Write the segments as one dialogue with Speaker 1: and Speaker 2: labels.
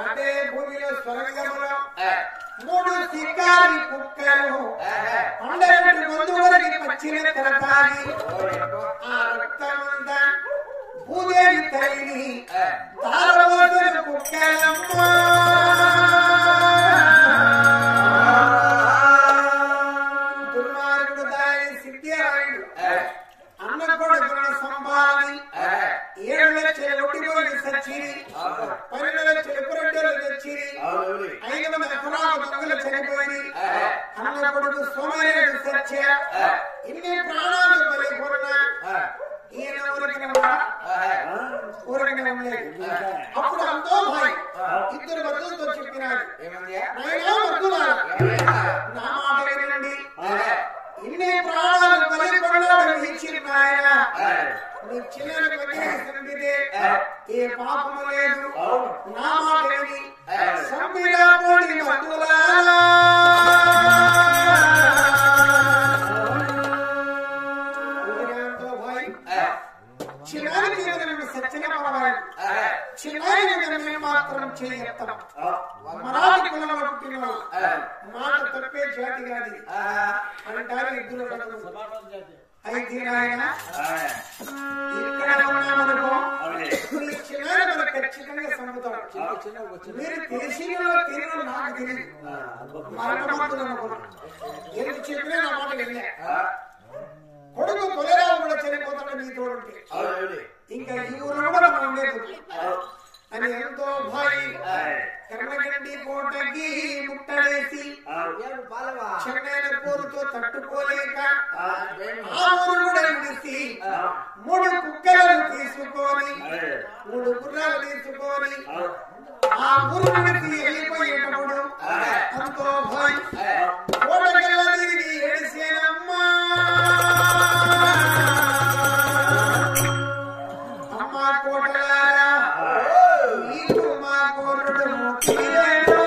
Speaker 1: అంటే భూమిలో స్వర్గములో 3 శికారి కుక్కలు 12 మందువరికి పచ్చిన తరతాగి ఆ రక్తమంతా భూదేవి తల్లిని తారవోసిన కుక్కలమ్మ దుర్మార్గుడు దాని సిద్ధిరాయుడు అన్న కొడుకున్న సంపాదని 7 లక్షల ఒడిపోయి సచ్చిరి 12 లక్షల పురడ్డలు తెచ్చిరి 5 మంది ఎకరాల దొంగలు చనిపోయి అన్న కొడుకు సోమరేడు సత్య ఇన్ని ప్రాణాలు బలిపొన్నా ఈయన ఊరకనే ఉండలేదు. అప్పుడు అంతో భాయ్ 2 వద్దులతో చెప్పినాడు, నా మాట వినండి, ఇన్ని ప్రాణాలు బలిపొన్నాడు ఇచ్చిన ఆయన నీ చిన్నలు సంపితే ఏ పాపము లేదు. నా మాట విని సంపిడా పోటీ వద్దులా చిన్న మాత్రం చేయత్తం మరాఠీ కులంలో పుట్టిన మాట తప్పే జాతి కాదు అంటారు. 2 అయితే ఆయన ఇక్కడ ఉన్నామనుకో చిన్న మనకు ఖచ్చితంగా సంపుతాడు. మీరు దేశీయంలో తిరిగి నాకు తెలియదు మరణమంతులు అనుకున్నాను. ఎందుకు చెప్పినా నా మాట వెళ్ళా. కొడుకు కొలరావు కూడా చనిపోతాడు నీ తోడుంటే ఇంకా ఈ ఊరు కూడా మనం లేదు అని ఎంతో భారీ కర్మగండి కోటకి ముట్టడేసి చెన్నైన పోరుతో తట్టుకోలేక ఆ ఊరు కూడా నిలిచి 3 కుక్కలను తీసుకొని 3 గుర్రాలు తీసుకొని ఆ ఊరు నుంచి వెళ్ళిపోయేటప్పుడు ఎంతో భారీ కోటకెళ్ళ తిరిగి ఏడిసేనమ్మా కోటలారా నీకు మా కోరుడు ముఖ్యమేనో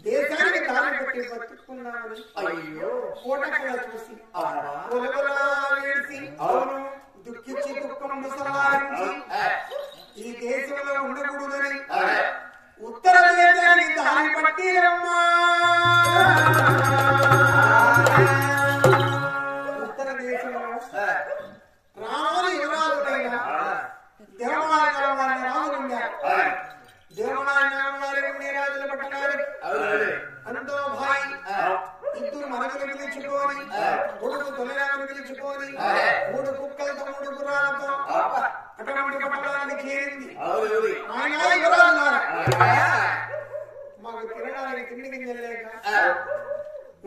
Speaker 1: దేశానికి దారి పెట్టి బతుకున్నామని కోటకళ చూసి వేసి దుఃఖించి దుఃఖం ముసలారించి ఈ దేశంలో ఉండకూడదని ఉత్తర దేశానికి దారి పట్టిరమ్మా. ఉత్తర దేశంలో రాముని యువరాజులైన దేవనారాయణ రాజులు ఉన్నారు. దేవనారాయణ రాజుల పట్టణానికి అంతో భాయ్ 2 మనగులు పిలుచుకొని కొడుకు తొలిరామును పిలుచుకొని 3 కుక్కలతో 3 గుర్రాలతో అటువంటి పట్టణానికి చేరింది. ఆయన యువరాజులారా మాకు తినడానికి తిండి గింజలు లేక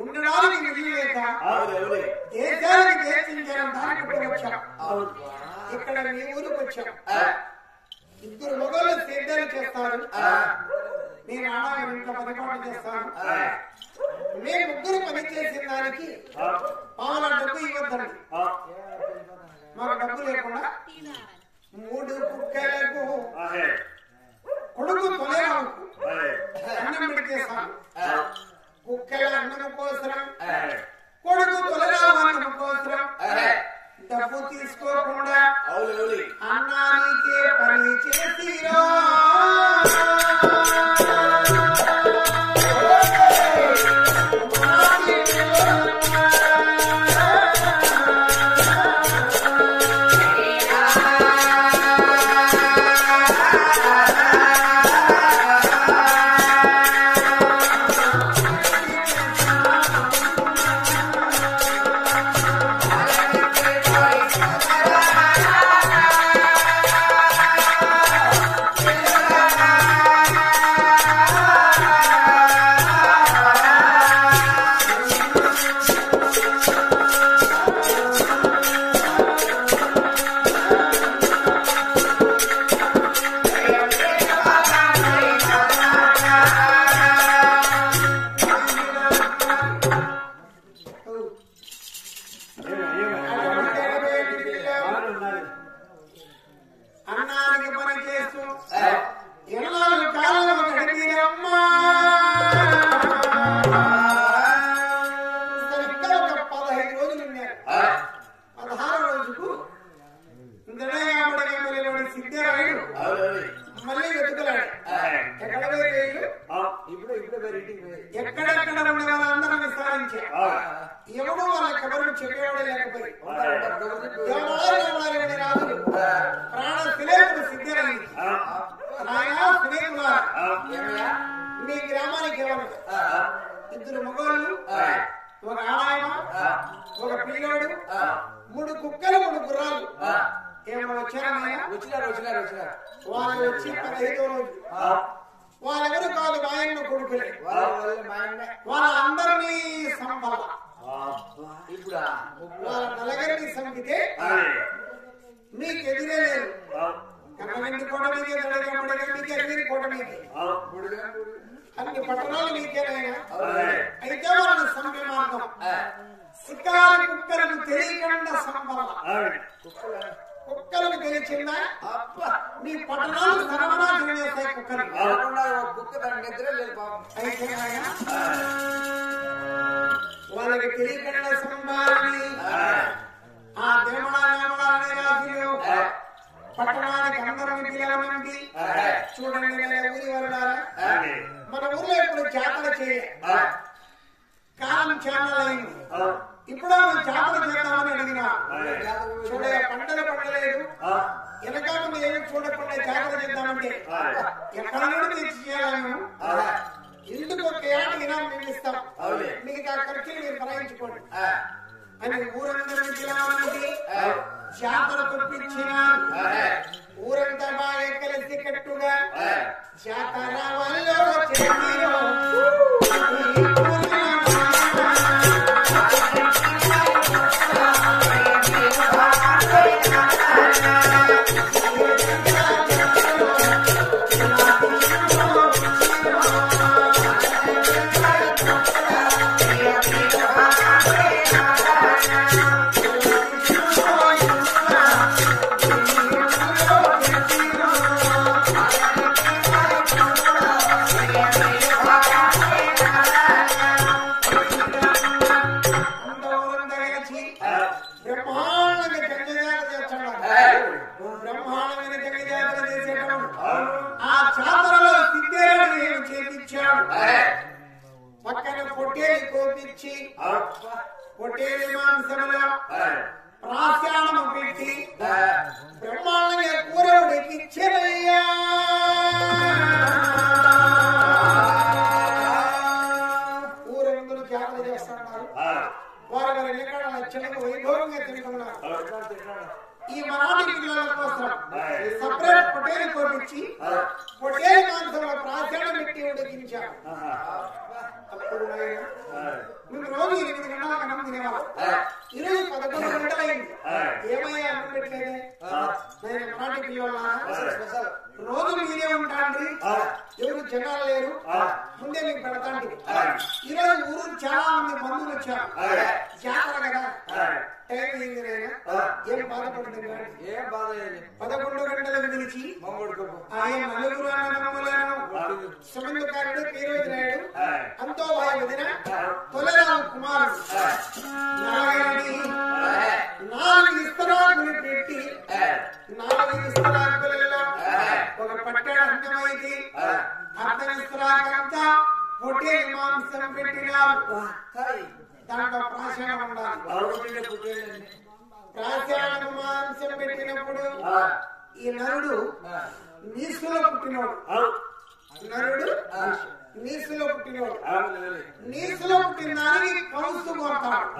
Speaker 1: ఉండడానికి నిధులు లేక దేశానికి దేశించడం దానికి వచ్చాం. ఇక్కడ మీ ఊరికి వచ్చాం. 2 మొగలు సేద్యాలు చేస్తారు, నేను ఆడ ఇంట్లో పనిపాటు చేస్తాను. మేము 3 పని చేసిన దానికి పావుల డబ్బు ఇవ్వద్దండి. మాకు డబ్బు లేకుండా 3 కుక్కలకు కొడుకు తొలరాకు అన్నం పెట్టేస్తాను. కుక్కల అన్నం కోసరం కొడుకు తొలరావు అన్నం కోసరం డబ్బు తీసుకోకుండా అన్నానికే పని చేసిరా. ఎవడో వాళ్ళ కబుర్లు చెప్పేవాడే లేకపోయి రాజు ప్రాణ స్నేహితుడు సిద్ధరైంది. నాయన స్నేహితులారా, మీ గ్రామానికి ఎవరు? ఇద్దరు మగవాళ్ళు, ఒక ఆడాయన, ఒక పిల్లోడు, 3 కుక్కలు, 3 గుర్రాలు. ఏమో వచ్చారా? వచ్చినారు. వాళ్ళు వచ్చి 15వ రోజు వాళ్ళెవరు కాదు, మాయన్న కొడుకులే. వాళ్ళందరినీ సంపాల వాళ్ళ నలుగురిని సంపితే మీకు ఎదురే లేదు. కన్నగంటి కోట మీకే, దళగంటికి ఎదిరి కోట మీకే, అన్ని పట్టణాలు మీకేనైనా. అయితే వాళ్ళని సంపే మార్గం శికారి కుక్కలను తెలియకుండా సంపాల. కుక్కలను తెలిసిందా మీ పట్టణాలు సర్వనాశనం చేస్తాయి కుక్కలు. అయితే వాళ్ళకి తెలియకుండా సంపాలని ఆ దేవడాలనే రాజులు పట్టణానికి అందరిని పిలవనండి. చూడండి ఊరి వాళ్ళారా, మన ఊర్లో ఇప్పుడు జాతర చేయ కాలం చాలా అయింది. ఇప్పుడు జాతర చేద్దామని అడిగినా చూడే పంటలు పండలేదు. వెనకాల ఏమి చూడకుండా జాతర చేద్దామంటే ఎక్కడ నుండి తెచ్చి చేయాలను? ఇందుకు ఒక ఏడాది ఇనాం మేము ఇస్తాం, మిగతా ఖర్చులు మీరు భరాయించుకోండి అని ఊరందరినీ పిలవాలంటే జాతర తప్పించిన ఊరంతా బాగా కలిసి కట్టుగా జాతర వల్ల పక్కన పొట్టేలు కోపించి పొట్టేలు మాంసంలో ప్రాశానం పెట్టి బ్రహ్మాండంగా కూర ఉడికిచ్చయ్యా. ఊరందరూ జాతర చేస్తున్నారు. వారు ఎక్కడ లక్షణంగా వైభవంగా తింటున్నారు. ఈ మరాఠీ పిల్లల కోసం సపరేట్ పొట్టేలు కోపించి పొట్టేలు మాంసంలో ప్రాశానం పెట్టి ఉడికించారు. అప్పుడు మేము రోజు 8 గంటలకు అన్నం తినేవాళ్ళం. ఈరోజు 11 గంటలైంది. ఏమయ్యా అన్నం పెట్టలేదే? మరాఠీ పిల్లల రోజు మీరే ఉంటాండి, ఎవరు జనాలు లేరు, ముందే మీకు పెడతాండి. ఈరోజు ఊరు చాలా మంది బంధువులు వచ్చారు. జాతర కదా, టైం అయింది. ఏం బాధపడుతుంది? 11 గంటలకు పిలిచి ఆయన నలుగురు అన్నదమ్ములను సుమందుకారుడు, పీరోజు నాయుడు, అంతో వాయు వదిన, తొలరావు కుమారుడు నారాయణని 4 విస్తరాకులు పెట్టి 4 విస్తరాకులలో ఒక పట్టెడు అన్నమైంది. అర్ధ విస్తరాకంతా పొట్టేలు మాంసం పెట్టినారు. దాంట్లో ప్రాశానం ఉండాలి. ప్రాశానం మాంసం పెట్టినప్పుడు ఈ నరుడు నీసులో పుట్టినోడు. నరుడు నీసులో పుట్టినోడు. నీసులో పుట్టిన దానికి కౌసు కొడతాడు.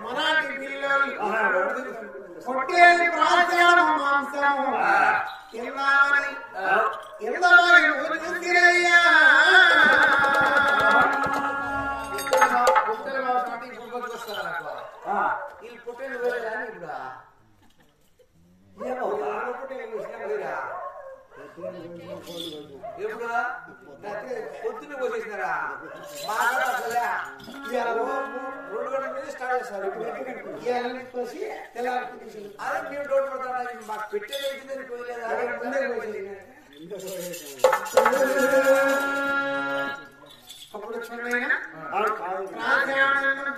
Speaker 1: మరాఠీ పిల్లలు పొట్టేలు ప్రాశానం మాంసం తిన్నామని
Speaker 2: పట్టుకొస్తాను నాకు వీళ్ళు పుట్టేళ్ళు వేరే కానీ ఇప్పుడు ఎప్పుడు పొద్దున్న పోసేసినారా అసలే 2 గంటల మీద స్టార్ట్ చేస్తారు అదే మేము డోర్ పడతాం మాకు పెట్టేది వచ్చిందని పోయలేదా
Speaker 1: అప్పుడు చూడైనా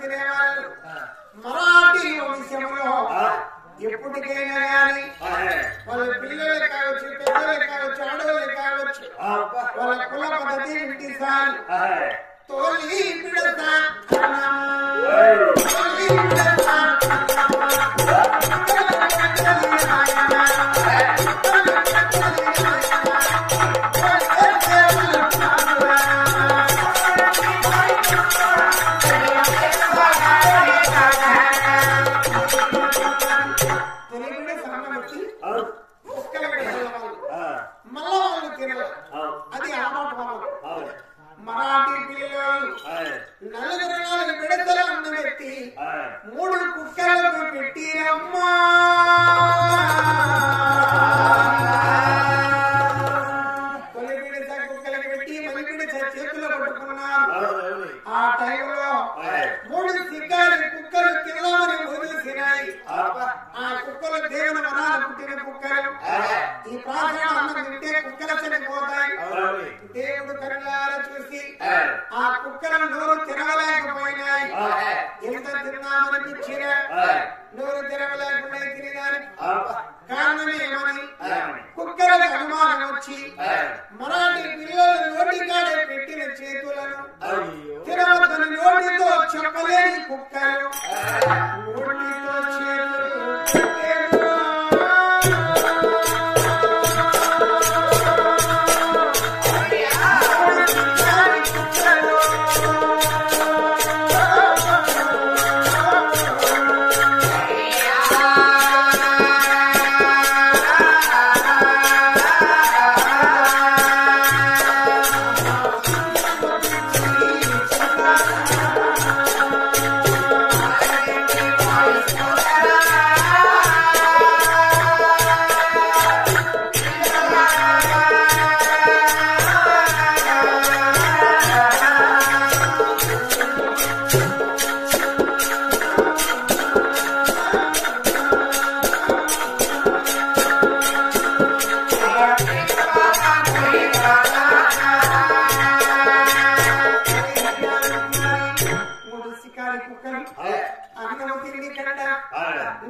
Speaker 1: తినేవాళ్ళు మరాఠీ వంశంలో ఎప్పటికైనా కానీ వాళ్ళ పిల్లలే కావచ్చు పెద్దలే కావచ్చు ఆడవాళ్ళే కావచ్చు వాళ్ళ కుల పద్ధతి విడిసాలి తోలి పిడతా మరాఠీ పిల్లలు 4 విడతల అన్నం పెట్టి 3 కుక్కలకు పెట్టి అమ్మా తొలి విడత కుక్కలకు పెట్టి మళ్ళీ విడత చేతులు పట్టుకున్నారు. ఆ టైంలో 3 సిగ్గాలి కుక్కలు తినమని వదిలిసినాయి. ఆ కుక్కలు దేవుని మనాలు పుట్టిన కుక్కలు ఈ ప్రాంతంలో అన్నం తింటే కుక్కల చనిపోతాయి. దేవుడు కళ్ళారా చూసి ఆ కుక్కలను నోరు తిరగలేకపోయినాయి. ఎంత తిన్నామనిపించినా నోరు తిరగలేకుండా తినడానికి కారణమేమని కుక్కలకు అనుమానం వచ్చి మరాఠీ పిల్లలు నోటికాడే పెట్టిన చేతులను తినవద్దని నోటితో చెప్పలేని కుక్కలు నోటితో చేతులు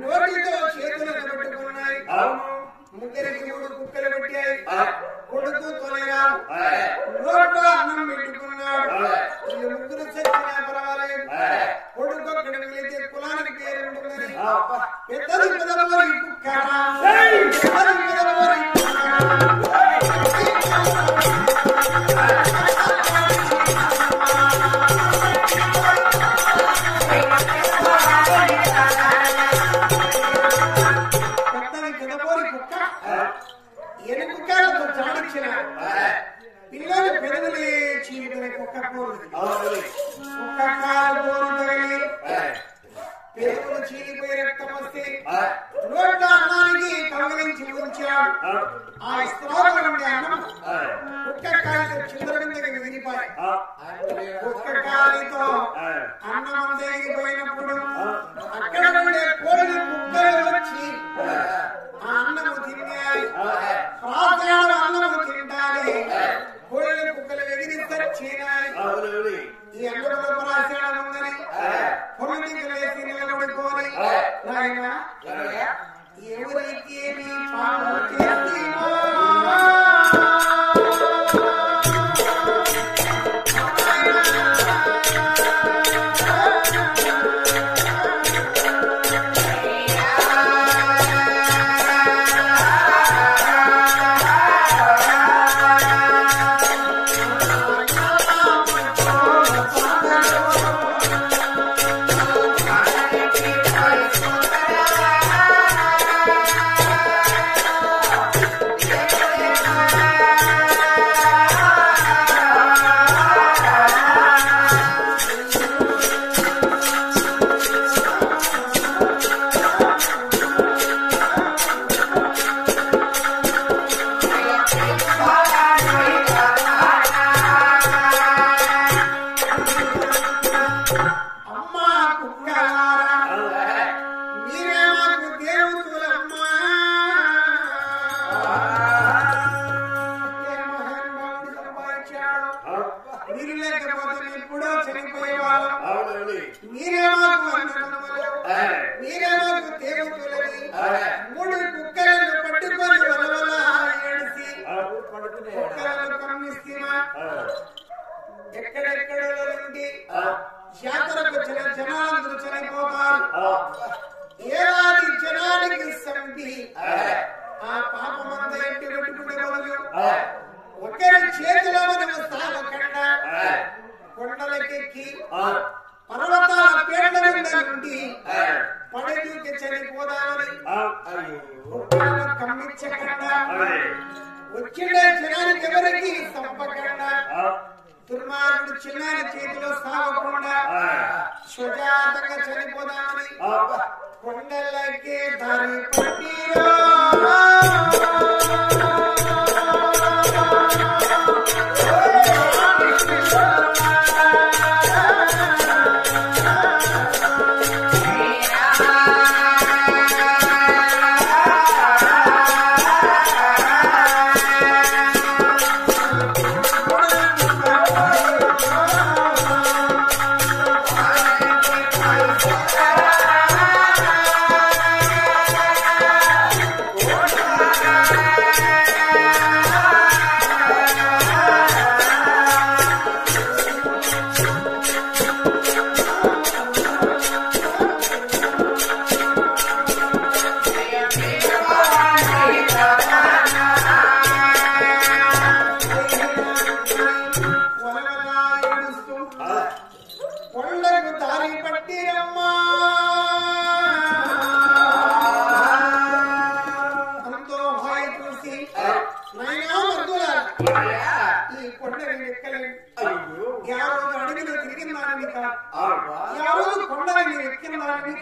Speaker 1: నోటితో చేతులను పెట్టుకున్నాయి. 3 కుక్కలు పెట్టాయి. కొడుకు తొలగా నోట్లో అన్నం పెట్టుకున్నాడు. ఈ 3 చచ్చినా పర్వాలేదు. కొడుకు అక్కడ వెళితే కులానికి పేరు ఉంటుందని పెద్దది పెదవరి కుక్క ఎనుకుకాలతో చాడించిన పిల్లలు పెదవులే చీముకునే కుక్క కాలు తగిలి పెదవులు చీలిపోయి రక్తం వస్తే నోట్ల అన్నానికి కవలించి ఉంచాడు. ఆ స్త్రోగం ఉండే అన్నం కుక్క కాలితో చిందరబిందకి విరిగిపోయి కుక్క కాలితో అన్నం తెగిపోయినప్పుడు అక్కడ ఉండే కోడి కుక్కలు వచ్చి ఆ అన్నము తిన్నాయి. ప్రార్థనలు అన్నము తింటాలి. కోళ్ళు కుక్కలు ఎగిరిస్తాయి. ఈ అన్నంలో ప్రార్థన ఉందని పొలిటికి లేచి నిలబడుకోని నాయన ఎవరికి మీ పాము చేసినా కుక్కలారా మీరే మాకు దేవతలమ్మా మహానుభావుడు సంపాదించాడు మీరు లేకపోతే ఎప్పుడో చనిపోయేవాళ్ళం మీరే మాకు అన్నదమ్ములు మీరే మాకు దేవతలని 3 కుక్కలను పట్టుకొని వలవల ఏడిసి కుక్కలను కమ్మిస్తున్నా ఎక్కడెక్కడో నుండి యాత్రకు వచ్చిన జనాలందరూ చనిపోతారు ఏడాది జనానికి సంపి ఆ పాపమంతా ఇంటి పెట్టుకునే బదులు ఒకరి చేతిలో మనం సాగకుండా కొండలకెక్కి పర్వతాల పేట మీద నుండి పడదూకి చనిపోదామని కమ్మించకుండా వచ్చిన జనానికి ఎవరికి సంపకుండా దుర్మార్గుడు చిన్నారి చేతిలో సాగకుండా సుజాతంగా చనిపోదామని కొండలకి దారి పట్టిరో కొండకు దారి పట్టిరమ్మా అంతో భాయ్ చూసి నైనా మర్దులా ఈ కొండని ఎక్కలేదు యారోజు అడవిలో తిరిగిందాని యారోజు కొండని ఎక్కిందాని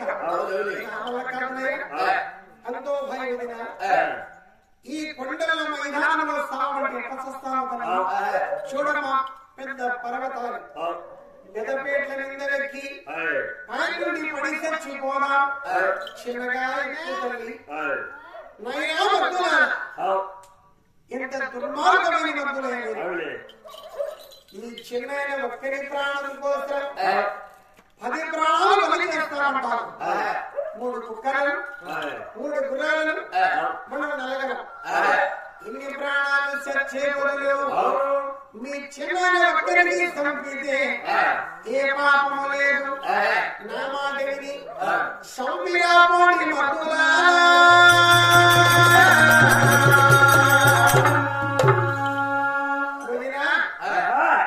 Speaker 1: అంతో భాయ్ ఈ కొండల మైదానంలో సావంటే ప్రశస్తావతన చూడమ్మా పెద్ద పర్వతాలు పెద్దపేట్ల నిందలెక్కి ఆయన నుండి పడి చచ్చిపోదాం చిన్నగా ఎక్కువ తల్లి నైనా మద్దులా ఇంత దుర్మార్గమైన మద్దులైనది ఈ చిన్న ఒక్కరి ప్రాణం కోసం 10 ప్రాణాలు బలి చేస్తామంటారు 3 కుక్కలను 3 గుర్రాలను మనం నలగరం ఇన్ని ప్రాణాలు చచ్చే బదులు మీ చిన్న ఒక్కరికి సంపితే ఏ పాపము లేదు నా మాటని సంపిరాపోని మధులా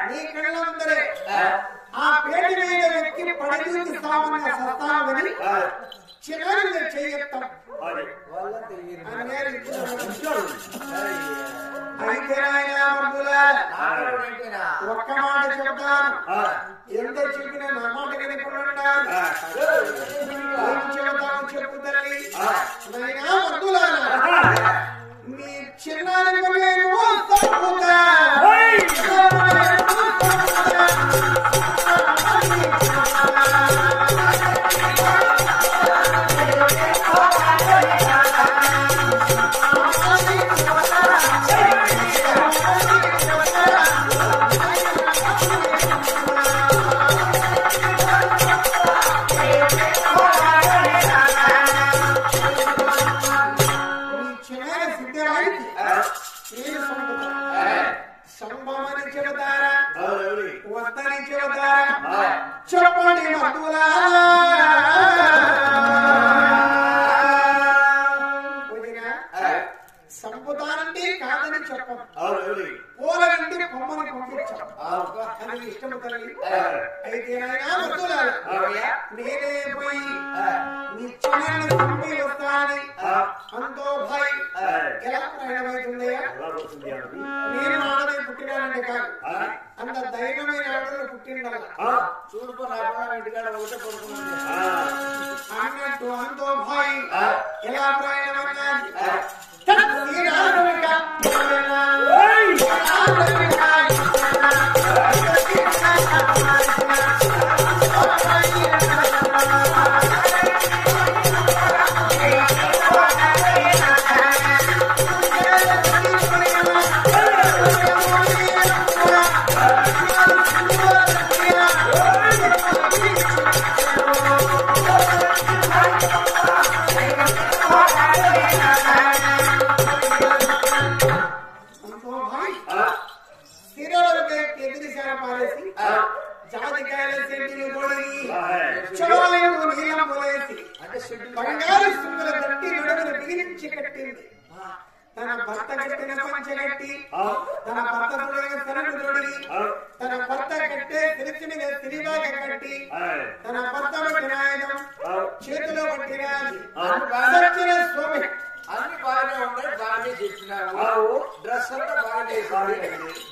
Speaker 1: నీ కళ్ళందరే ఆ పేట మీద వ్యక్తి పడదూకి సామాన్య సస్తామని చిన్నగా చేయత్తం అయితే ఆయన ఒక్క మాట చెప్తాను ఎంత చెప్పినా నా మాట వినకుండా చెబుతాను చెప్పు తల్లి నైనా మద్దులారా మీ చిన్నానికి మేము తప్పుతా సంభవని చెబుతారా వస్తని చెబుతారా చెప్పండి మధులా సంపుతానంటే కాదని చెప్పం పోలంటే కొమ్మని పంపించాం అని ఇష్టం తల్లి అయితే నేనే పోయి నీ చిన్న పంపి వస్తానని అంతో భయ్ ఎలా ప్రయాణమవుతుందయ్యా నేను ఆడదే పుట్టినానంటే కాదు అంత ధైర్యమైన ఆడలు పుట్టిన చూడుకో నా ఇంటికాడ ఒకటే పడుతుంది అన్నట్టు అంతో భయ్ ఎలా ప్రయాణమవుతుంది నీలం పోలేసి
Speaker 2: అంటే షెడ్యూల్
Speaker 1: బంగారు సుమ్మల తట్టి నడుమును బిగించి కట్టింది. తన భర్త కట్టిన పంచగట్టి తన భర్త తనకు తొడిగి తన భర్త కట్టే తిరిచిన తిరిగాక కట్టి తన భర్త పట్టిన ఆయుధం చేతిలో పట్టిన సచ్చిన స్వామి
Speaker 2: అన్ని బాగానే ఉన్నాయి, బాగానే చెప్పినావు. డ్రెస్ అంతా బాగా చేసింది.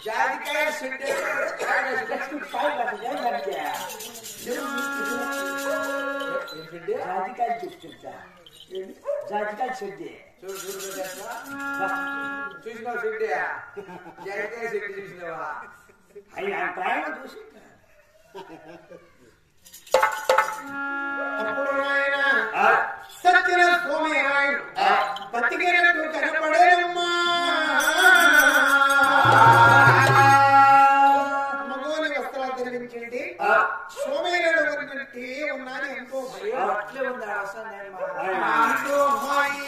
Speaker 2: జాతికాయ సెట్
Speaker 3: జాతికాయలు చెప్తా జాతికాయలు చెడ్డి
Speaker 2: చూసినావు సెట్ జాతికాయ సెట్ చూసినావా?
Speaker 3: అయ్యి ప్రయాణం చూసి
Speaker 1: అప్పుడు ఆయన సత్యన స్వామి నాయుడు బతికినట్టు కనపడేమ్మా. మగోని వస్త్రాలు ధరించండి సోమేరుడు ఉన్నట్టే ఉన్నాను. ఎంతో
Speaker 2: అట్లే ఉంది
Speaker 1: ఎంతో హాయి.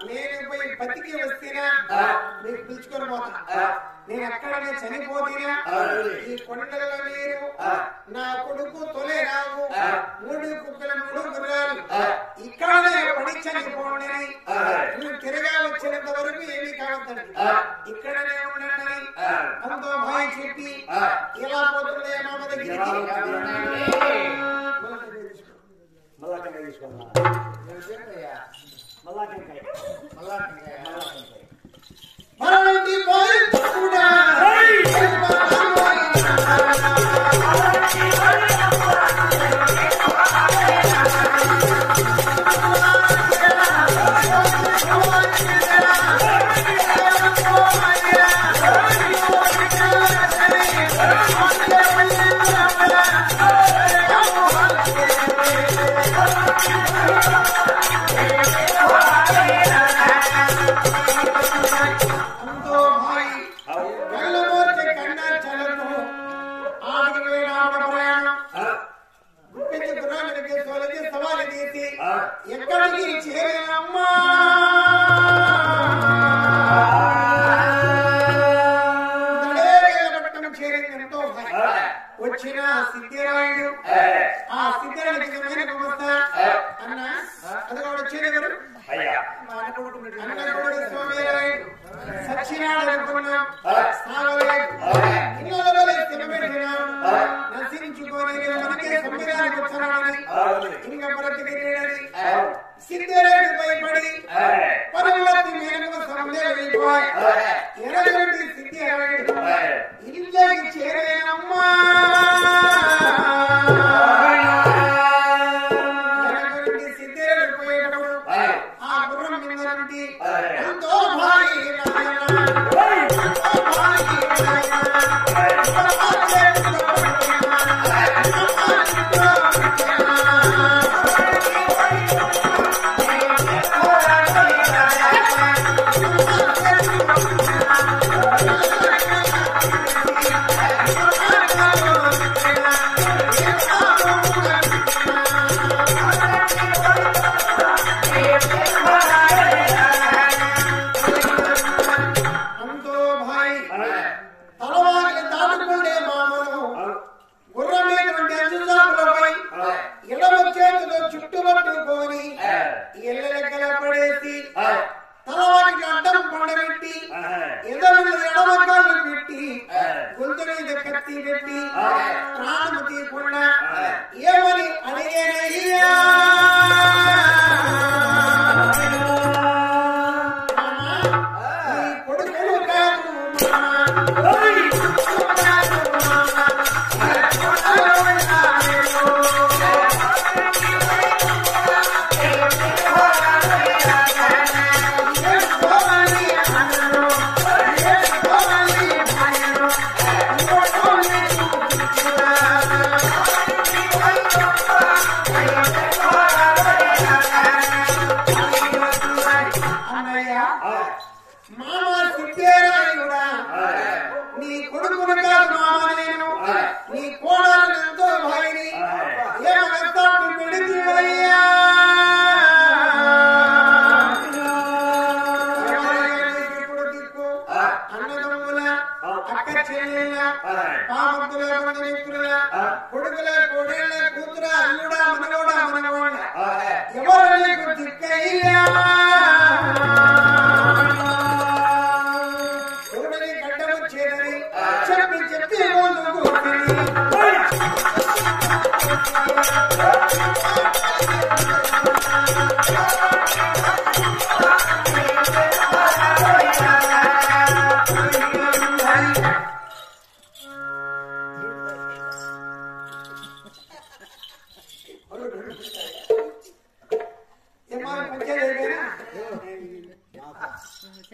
Speaker 1: నేను పోయి బతికి వస్తేనా మీకు పిలుచుకొని పోతా. నేను ఎక్కడనే చనిపోతేనా ఈ కొండల నీరు నా కొడుకు తొలే రావు 3 కుక్కల 3 గుర్రాలు ఇక్కడనే పడి చనిపోండి. నువ్వు తిరగా వచ్చినంత వరకు ఏమీ కావద్దండి, ఇక్కడనే ఉండండి అంతో భయ చెప్పి ఎలా పోతుండే మామ దగ్గరికి
Speaker 3: మల్లాటంకాయ తీసుకోమా మల్లాటంకాయ
Speaker 1: మరణి పోయి కూడా ఎక్కడికి చేరమ్మా చేరింది. ఎంతో వచ్చిన సిద్ధిరాయుడు ఆ సిద్ధిరాయుడికి వస్తా అన్న అది కూడా వచ్చేది అన్నకొడుకు స్వామిరాయుడు సచ్చినాడు అనుకున్నాం సాగలేదు. ఇళ్ళలో తినబెట్టినాం నశించుకొని మనకే సంవిధానికి వచ్చానని ఇంకా బ్రతికిరేడని సిద్ధిరాయుడు భయపడి పరమతి మేరకు సమలే వెళ్ళిపోయి ఎనగంటి సిద్ధిరాయుడు ఇళ్ళకి చేరేనమ్మా. ఎనగంటి సిద్ధిరాయుడు పోయేటప్పుడు ఆ గుర్రం మీద నుండి ఎంతో భారీ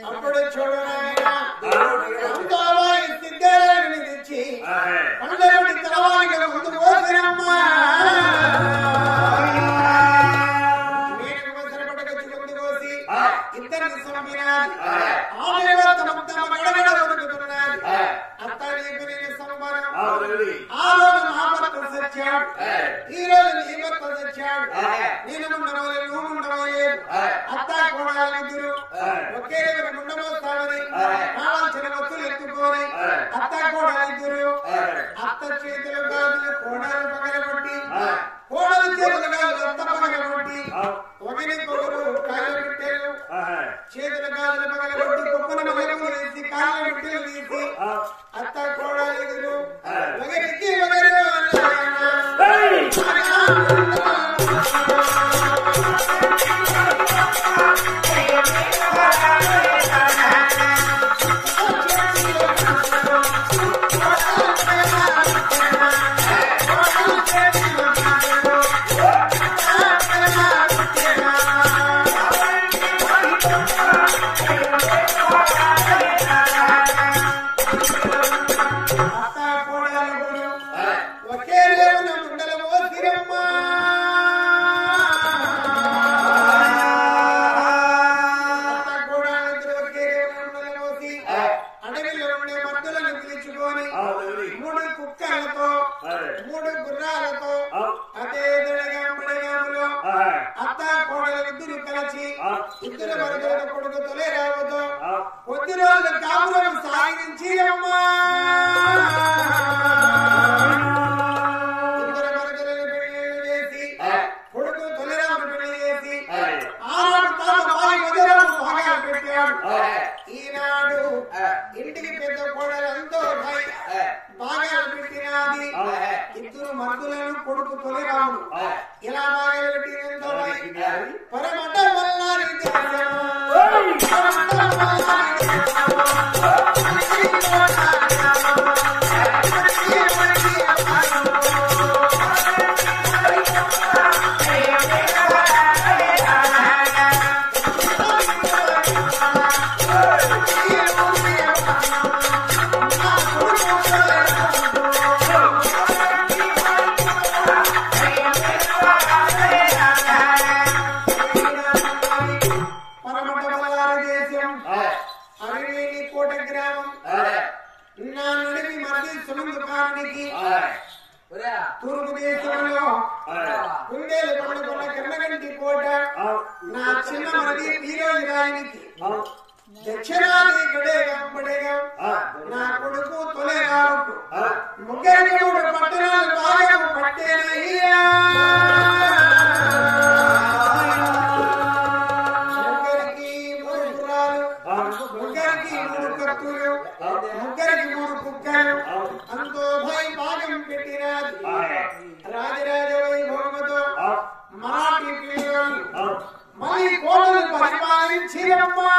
Speaker 1: అప్పుడు చూడు నాయనా అంతోవాయి సిద్ధేని తెచ్చి పండగటి తలవానికి ముందు పోసినమ్మా నేను వసరపడక ముందు పోసి ఇద్దరిని సంపినాది ఆమె తమ గడగడ దొరుకుతున్నది అత్త నీకు నేను సంబరం ఆ రోజు నా భర్త సచ్చాడు ఈ రోజు నీ భర్త సచ్చాడు నేను ఉండవలేదు నువ్వు ఉండవలేదు అత్త కోడలిద్దరు ఒకే ఉండబోతామని కావాల్సిన వస్తువులు ఎత్తుకొని అత్త కోడలిద్దరు అత్త చేతులు గాజులు కోడలు పగలగొట్టి కోడలు చేతులు గాజులు అత్త పగలగొట్టి ఒకరికొకరు కాళ్ళు పెట్టారు చేతుల గాజులు పగలగొట్టి కుక్కను పగలు వేసి కాళ్ళు పెట్టెలు తీసి అత్త కోడలిద్దరు ఒకరికి ఒకరు మూడు గుర్రాలతో అదే అత్త కోడలు ఇద్దరు కలిసి ఇద్దరు వరదల కొడుకు తొలే రావద్దు కొద్ది రోజులు కాపురం సాగించి అమ్మా ఇద్దరు వరదలను పెళ్లి చేసి కొడుకు తొలిరాము పెళ్లి చేసి ఆనాడు తాను బాగా పెట్టాడు ఈనాడు ఇంటికి పెద్ద కోడలంతో బాగా పెట్టినది ఇద్దరు మరుదులను కొడుకు తొలిరాముడు ఇలా బాగా పెట్టినంతో పరమట వల్లారి తూర్పు దేశంలో కుందేలు పండుకున్న కిరణగంటి కోట నా చిన్న మరిది వీరోజరాయనికి దక్షిణాది గడేగా నా కొడుకు తొలిరాముకు ముగ్గురికి 3 పట్టణాలు బాగా పట్టేనయ్యా ముగ్గురికి 3 గుర్రాలు ముగ్గురికి 3 కత్తులు ముగ్గురికి 3 కుక్కలు అంతో భయ భాగం పెట్టినది రాజరాజ వైభవముతో మరాఠీ పిల్లలు మళ్ళీ కోటలు పరిపాలించిరమ్మా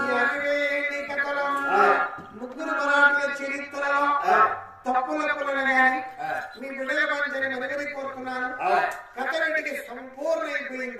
Speaker 1: ఈ 60 కథలో ముగ్గురు మరాఠీల చరిత్రలో తప్పులప్పులను గాని మీ బిడ్డల పంచని మెరుగని కోరుకున్నాను కథ వీటికి సంపూర్ణ అయిపోయింది